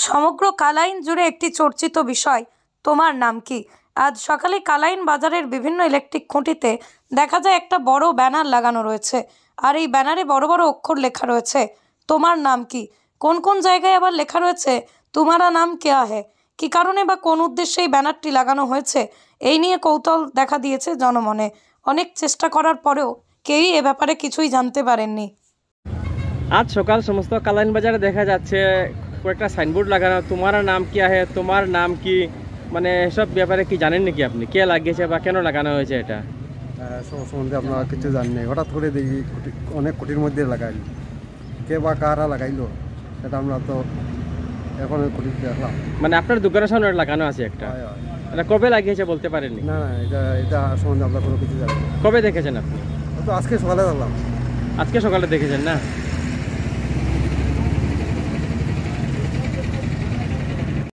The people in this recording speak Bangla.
সমগ্র কালাইন জুড়ে একটি চর্চিত বিষয়, তোমার নাম কি? আজ সকালে কালাইন বাজারের বিভিন্ন ইলেকট্রিক খুঁটিতে দেখা যায় একটা বড় ব্যানার লাগানো রয়েছে। আর এই ব্যানারে বড় বড় অক্ষর লেখা রয়েছে, তোমার নাম কি? কোন কোন জায়গায় আবার লেখা রয়েছে তোমারা নাম কেয়া হে। কী কারণে বা কোন উদ্দেশ্যে এই ব্যানারটি লাগানো হয়েছে, এই নিয়ে কৌতূহল দেখা দিয়েছে জনমনে। অনেক চেষ্টা করার পরেও কেউই এ ব্যাপারে কিছুই জানতে পারেননি। আজ সকাল সমস্ত কালাইন বাজারে দেখা যাচ্ছে কয়েকটা সাইনবোর্ড লাগানো, তোমার নাম কি আহে, তোমার নাম কি, মানে এসব ব্যাপারে কি জানেন নাকি আপনি? কে লাগিয়েছে বা কেন লাগানো হয়েছে এটা সম্বন্ধে আপনারা কিছু জানেন? হঠাৎ করে দেখি অনেক কোটির মধ্যে লাগাইল, কে বা কারা লাগাইলো সেটা আমরা তো এখন কোটি দেখলাম। মানে আপনার দোকানের সামনে লাগানো আছে একটা, এটা কবে লাগিয়েছে বলতে পারেননি? না না, এটা সম্বন্ধে আমরা কোনো কিছু জানি না। কবে দেখেছেন আপনি? তো আজকে সকালে দেখলাম। আজকে সকালে দেখেছেন না?